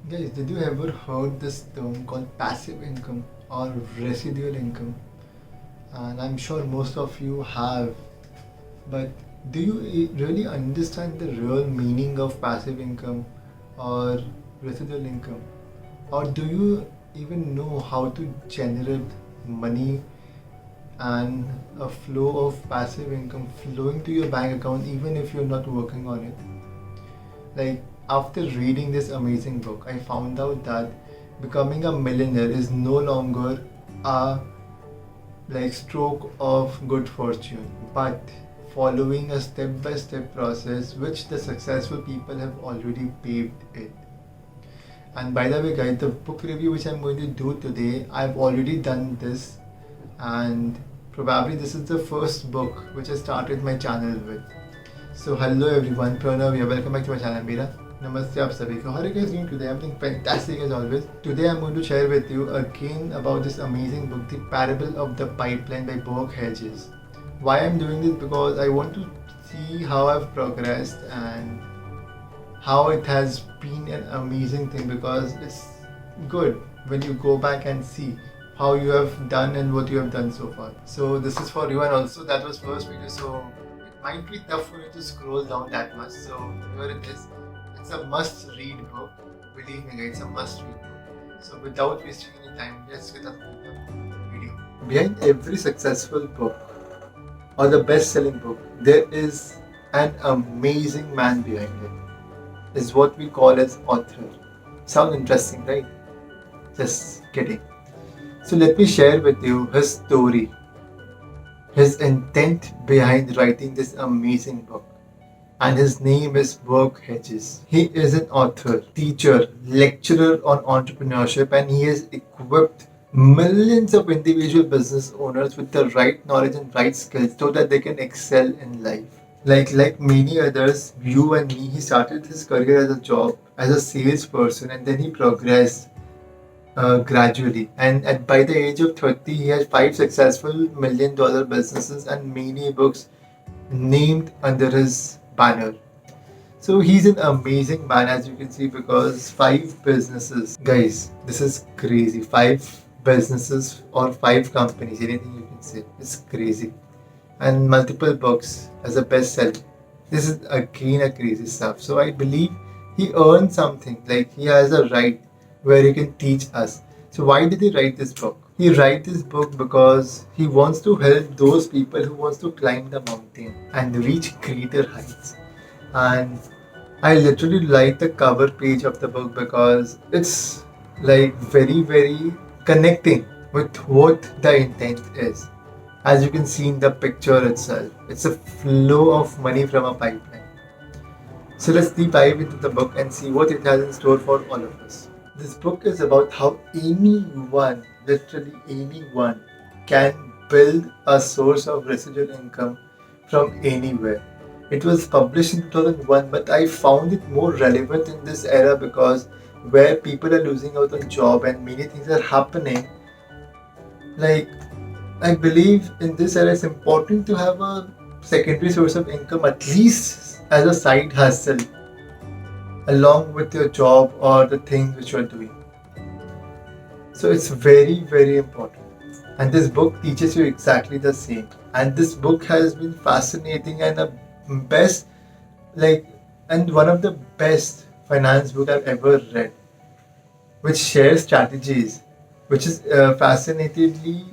Guys, did you ever heard this term called passive income or residual income? And I'm sure most of you have, but do you really understand the real meaning of passive income or residual income? Or do you even know how to generate money and a flow of passive income flowing to your bank account even if you're not working on it? Like, after reading this amazing book, I found out that becoming a millionaire is no longer a stroke of good fortune, but following a step-by-step process which the successful people have already paved it. And by the way, guys, the book review which I'm going to do today, I've already done this, and probably this is the first book which I started my channel with. So hello everyone, Pranav here. Welcome back to my channel. मेरा Namaste आप सभी को. How are you guys doing today? I'm doing fantastic as always. Today I'm going to share with you again about this amazing book, The Parable of the Pipeline by Burke Hedges. Why I'm doing this? Because I want to see how I've progressed and how it has been an amazing thing, because it's good when you go back and see how you have done and what you have done so far. So this is for you, and also that was first video, so it might be tough for you to scroll down that much. So here it is. It's a must read book. Believe me guys, it's a must read book. So without wasting any time, let's get up with the video. Behind every successful book or the best-selling book, there is an amazing man behind it. Is what we call as author. Sound interesting, right? Just kidding. So let me share with you his story, his intent behind writing this amazing book. And his name is Burke Hedges. He is an author, teacher, lecturer on entrepreneurship, and he has equipped millions of individual business owners with the right knowledge and right skills so that they can excel in life. Like many others, you and me, he started his career as a job as a salesperson, and then he progressed gradually. And by the age of 30, he had 5 successful $1 million businesses and many books named under his banner. So he's an amazing man, as you can see, because 5 businesses. Guys, this is crazy. 5 businesses or 5 companies, anything you can say. It's crazy. And multiple books as a bestseller. This is again a crazy stuff. So I believe he earned something. Like, he has a right where he can teach us. So why did he write this book? He write this book because he wants to help those people who wants to climb the mountain and reach greater heights. And I literally like the cover page of the book because it's like very connecting with what the intent is. As you can see in the picture itself, it's a flow of money from a pipeline. So let's deep dive into the book and see what it has in store for all of us. This book is about how anyone, literally anyone, can build a source of residual income from anywhere. It was published in 2001, but I found it more relevant in this era because where people are losing out on job and many things are happening, like, I believe in this era it's important to have a secondary source of income, at least as a side hustle, along with your job or the things which you are doing. So it's very important. And this book teaches you exactly the same. And this book has been fascinating and a best, like, and one of the best finance book I've ever read, which shares strategies, which is fascinatingly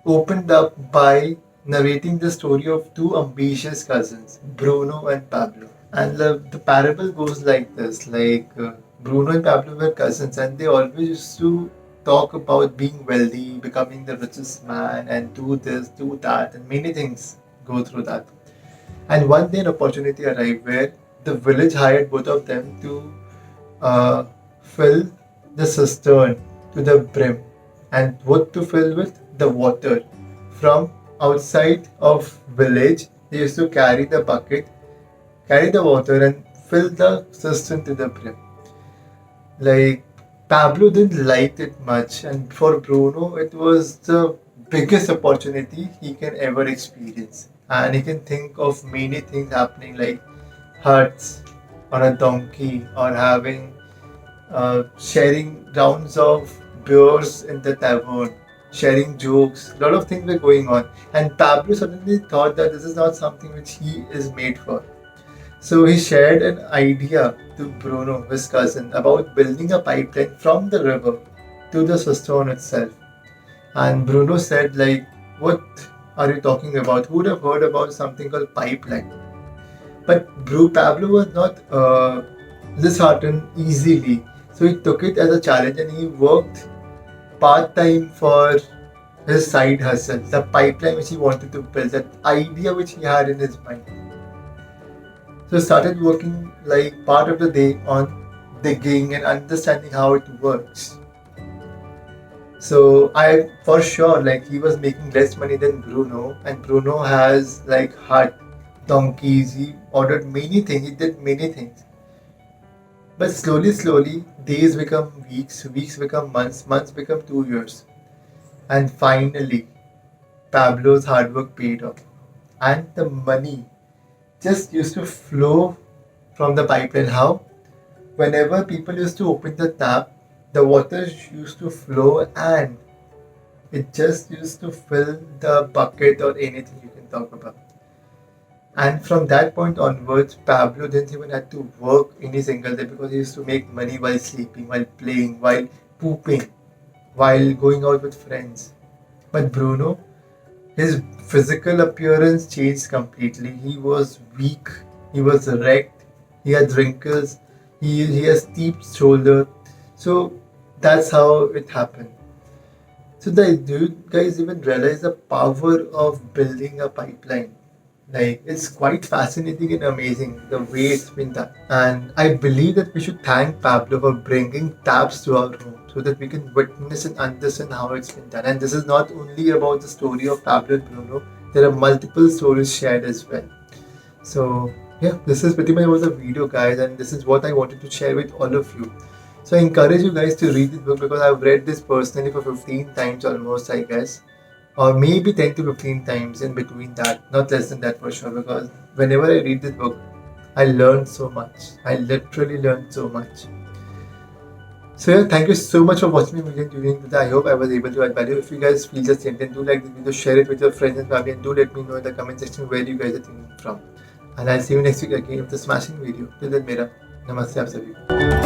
opened up by narrating the story of 2 ambitious cousins, Bruno and Pablo. And the parable goes like this: Bruno and Pablo were cousins, and they always used to talk about being wealthy, becoming the richest man, and do this, do that, and many things go through that. And one day, an opportunity arrived where the village hired both of them to uh, fill the cistern to the brim. And what to fill with? The water. From outside of village, they used to carry the bucket, carry the water, and fill the cistern to the brim. Like, Pablo didn't like it much, and for Bruno, it was the biggest opportunity he can ever experience. And he can think of many things happening, like huts on a donkey, or having sharing rounds of beers in the tavern, sharing jokes. A lot of things were going on, and Pablo suddenly thought that this is not something which he is made for. So he shared an idea to Bruno, his cousin, about building a pipeline from the river to the cistern itself. And Bruno said, like, what are you talking about? Who would have heard about something called pipeline? But Bru Pablo was not disheartened easily. So he took it as a challenge and he worked part time for his side hustle, the pipeline which he wanted to build, that idea which he had in his mind. So he started working like part of the day on digging and understanding how it works. So I for sure like he was making less money than Bruno, and Bruno has like hut, donkeys. He ordered many things. He did many things. But slowly, days become weeks, weeks become months, months become 2 years, and finally, Pablo's hard work paid off, and the money just used to flow from the pipeline. How? Whenever people used to open the tap, the water used to flow and it just used to fill the bucket or anything you can talk about. And from that point onwards, Pablo didn't even have to work any single day because he used to make money while sleeping, while playing, while pooping, while going out with friends. But Bruno, his physical appearance changed completely. He was weak, he was wrecked, he had wrinkles, he has steep shoulder. So that's how it happened. So do you guys even realize the power of building a pipeline? Like it's quite fascinating and amazing the way it's been done. And I believe that we should thank Pablo for bringing taps to our home so that we can witness and understand how it's been done. And this is not only about the story of Pablo and Bruno, there are multiple stories shared as well. So yeah, this is pretty much about the video, guys, and this is what I wanted to share with all of you. So I encourage you guys to read this book because I've read this personally for 15 times almost, I guess, or maybe 10 to 15 times in between that, not less than that for sure, because whenever I read this book, I learn so much. I literally learned so much. So yeah, thank you so much for watching me video tuning today. I hope I was able to add value. If you guys feel the same, then do like this video, share it with your friends and family, and do let me know in the comment section where you guys are tuning from. And I'll see you next week again with a smashing video. Till then, mera namaste आप सभी को.